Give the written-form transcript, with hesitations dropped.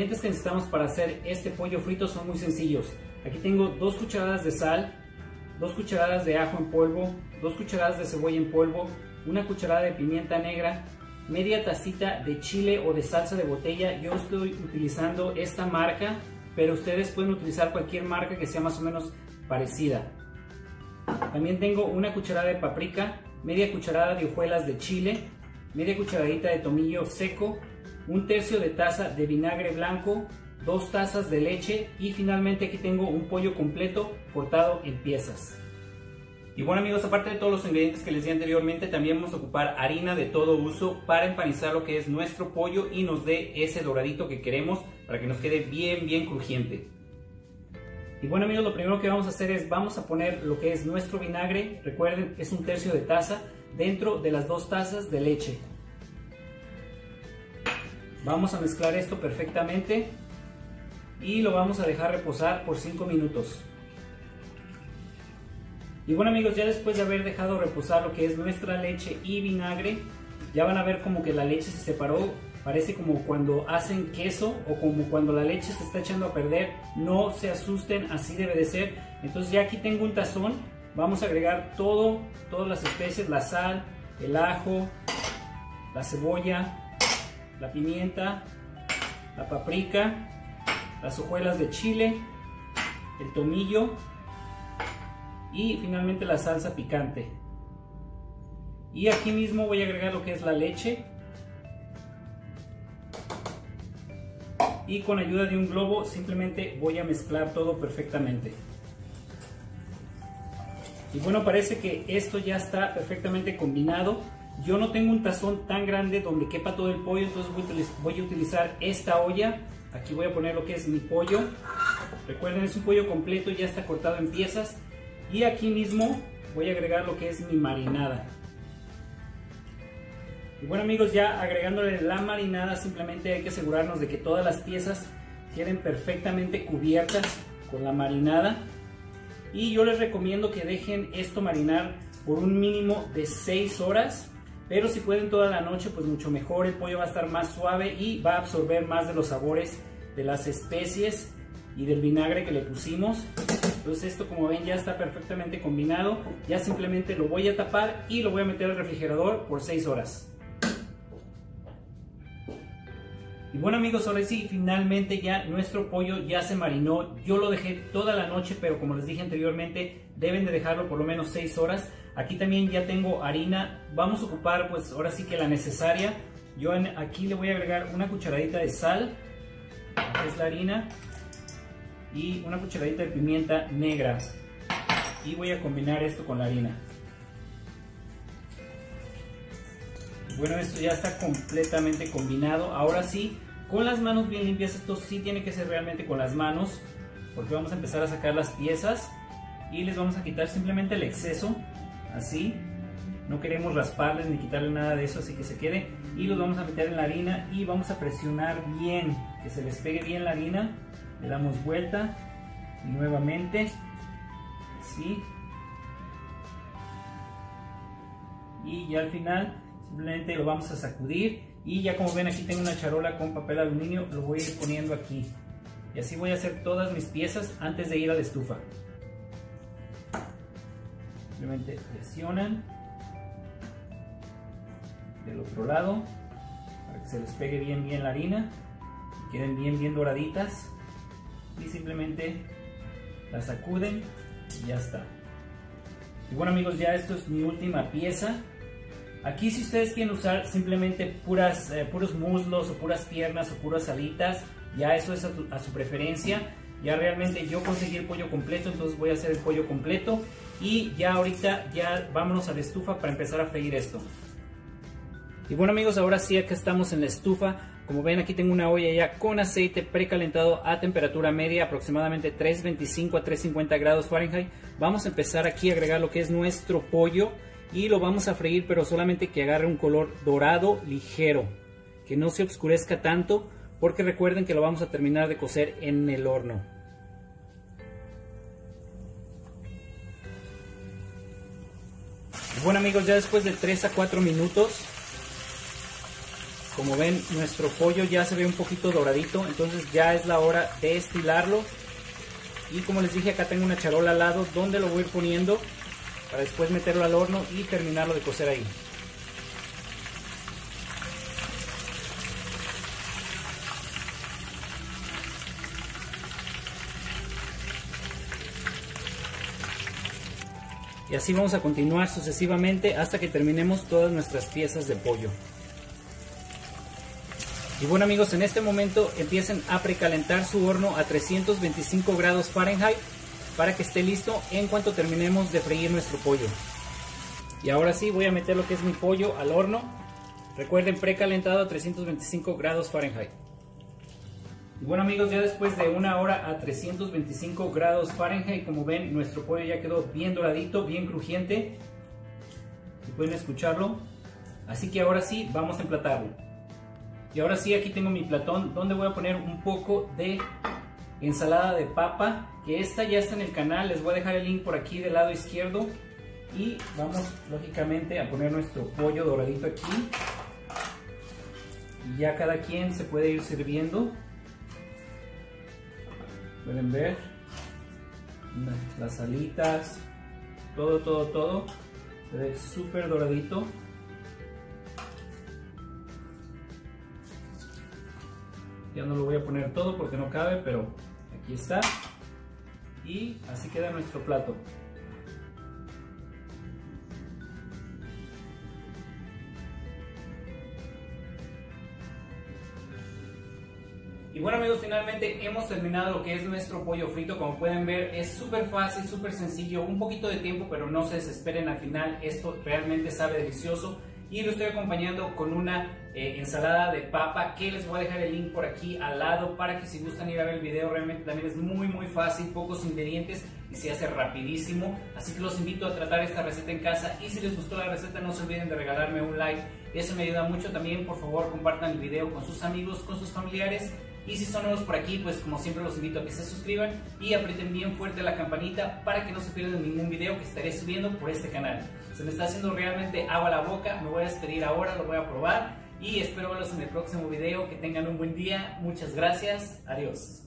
ingredientes que necesitamos para hacer este pollo frito son muy sencillos. Aquí tengo 2 cucharadas de sal, 2 cucharadas de ajo en polvo, 2 cucharadas de cebolla en polvo, 1 cucharada de pimienta negra, media tacita de chile o de salsa de botella. Yo estoy utilizando esta marca, pero ustedes pueden utilizar cualquier marca que sea más o menos parecida. También tengo 1 cucharada de paprika, media cucharada de hojuelas de chile, media cucharadita de tomillo seco, 1/3 de taza de vinagre blanco, 2 tazas de leche y finalmente aquí tengo un pollo completo cortado en piezas. Y bueno amigos, aparte de todos los ingredientes que les di anteriormente, también vamos a ocupar harina de todo uso para empanizar lo que es nuestro pollo y nos dé ese doradito que queremos para que nos quede bien crujiente. Y bueno amigos, lo primero que vamos a hacer es vamos a poner lo que es nuestro vinagre. Recuerden que es 1/3 de taza dentro de las 2 tazas de leche. Vamos a mezclar esto perfectamente y lo vamos a dejar reposar por 5 minutos. Y bueno amigos, ya después de haber dejado reposar lo que es nuestra leche y vinagre, ya van a ver como que la leche se separó. Parece como cuando hacen queso o como cuando la leche se está echando a perder. No se asusten, así debe de ser. Entonces ya aquí tengo un tazón. Vamos a agregar todas las especies, la sal, el ajo, la cebolla, la pimienta, la paprika, las hojuelas de chile, el tomillo y finalmente la salsa picante. Y aquí mismo voy a agregar lo que es la leche y con ayuda de un globo simplemente voy a mezclar todo perfectamente. Y bueno, parece que esto ya está perfectamente combinado. Yo no tengo un tazón tan grande donde quepa todo el pollo, entonces voy a utilizar esta olla. Aquí voy a poner lo que es mi pollo. Recuerden, es un pollo completo, ya está cortado en piezas. Y aquí mismo voy a agregar lo que es mi marinada. Y bueno amigos, ya agregándole la marinada, simplemente hay que asegurarnos de que todas las piezas queden perfectamente cubiertas con la marinada. Y yo les recomiendo que dejen esto marinar por un mínimo de 6 horas. Pero si pueden toda la noche, pues mucho mejor. El pollo va a estar más suave y va a absorber más de los sabores de las especies y del vinagre que le pusimos. Entonces esto, como ven, ya está perfectamente combinado. Ya simplemente lo voy a tapar y lo voy a meter al refrigerador por 6 horas. Y bueno amigos, ahora sí, finalmente ya nuestro pollo ya se marinó. Yo lo dejé toda la noche, pero como les dije anteriormente, deben de dejarlo por lo menos 6 horas. Aquí también ya tengo harina. Vamos a ocupar pues ahora sí que la necesaria. Yo aquí le voy a agregar 1 cucharadita de sal, que es la harina, y 1 cucharadita de pimienta negra. Y voy a combinar esto con la harina. Bueno, esto ya está completamente combinado. Ahora sí, con las manos bien limpias. Esto sí tiene que ser realmente con las manos, porque vamos a empezar a sacar las piezas y les vamos a quitar simplemente el exceso, así. No queremos rasparles ni quitarle nada de eso, así que se quede. Y los vamos a meter en la harina y vamos a presionar bien, que se les pegue bien la harina. Le damos vuelta y nuevamente, así. Y ya al final simplemente lo vamos a sacudir y ya como ven aquí tengo una charola con papel aluminio, lo voy a ir poniendo aquí. Y así voy a hacer todas mis piezas antes de ir a la estufa. Simplemente presionan del otro lado para que se les pegue bien la harina y queden bien doraditas. Y simplemente la sacuden y ya está. Y bueno amigos, ya esto es mi última pieza. Aquí si ustedes quieren usar simplemente puros muslos o puras piernas o puras alitas, ya eso es a su preferencia. Ya realmente yo conseguí el pollo completo, entonces voy a hacer el pollo completo. Y ya ahorita ya vámonos a la estufa para empezar a freír esto. Y bueno amigos, ahora sí acá estamos en la estufa. Como ven, aquí tengo una olla ya con aceite precalentado a temperatura media, aproximadamente 325 a 350 grados Fahrenheit. Vamos a empezar aquí a agregar lo que es nuestro pollo y lo vamos a freír, pero solamente que agarre un color dorado ligero, que no se oscurezca tanto, porque recuerden que lo vamos a terminar de cocer en el horno. Bueno amigos, ya después de 3 a 4 minutos Como ven, nuestro pollo ya se ve un poquito doradito, entonces ya es la hora de estilarlo. Y como les dije, acá tengo una charola al lado donde lo voy a ir poniendo para después meterlo al horno y terminarlo de cocer ahí. Y así vamos a continuar sucesivamente hasta que terminemos todas nuestras piezas de pollo. Y bueno amigos, en este momento empiecen a precalentar su horno a 325 grados Fahrenheit para que esté listo en cuanto terminemos de freír nuestro pollo. Y ahora sí voy a meter lo que es mi pollo al horno. Recuerden, precalentado a 325 grados Fahrenheit. Y bueno amigos, ya después de una hora a 325 grados Fahrenheit, como ven, nuestro pollo ya quedó bien doradito, bien crujiente. Si pueden escucharlo. Así que ahora sí, vamos a emplatarlo. Y ahora sí, aquí tengo mi platón donde voy a poner un poco de ensalada de papa, que esta ya está en el canal. Les voy a dejar el link por aquí del lado izquierdo. Y vamos lógicamente a poner nuestro pollo doradito aquí. Y ya cada quien se puede ir sirviendo. Pueden ver las alitas, todo se ve súper doradito. Ya no lo voy a poner todo porque no cabe, pero aquí está. Y así queda nuestro plato. Y bueno amigos, finalmente hemos terminado lo que es nuestro pollo frito. Como pueden ver, es súper fácil, súper sencillo, un poquito de tiempo, pero no se desesperen al final, esto realmente sabe delicioso. Y lo estoy acompañando con una ensalada de papa, que les voy a dejar el link por aquí al lado para que si gustan ir a ver el video. Realmente también es muy fácil, pocos ingredientes y se hace rapidísimo. Así que los invito a tratar esta receta en casa, y si les gustó la receta no se olviden de regalarme un like, eso me ayuda mucho. También por favor compartan el video con sus amigos, con sus familiares. Y si son nuevos por aquí, pues como siempre los invito a que se suscriban y aprieten bien fuerte la campanita para que no se pierdan ningún video que estaré subiendo por este canal. Se me está haciendo realmente agua a la boca, me voy a despedir ahora, lo voy a probar y espero verlos en el próximo video. Que tengan un buen día, muchas gracias, adiós.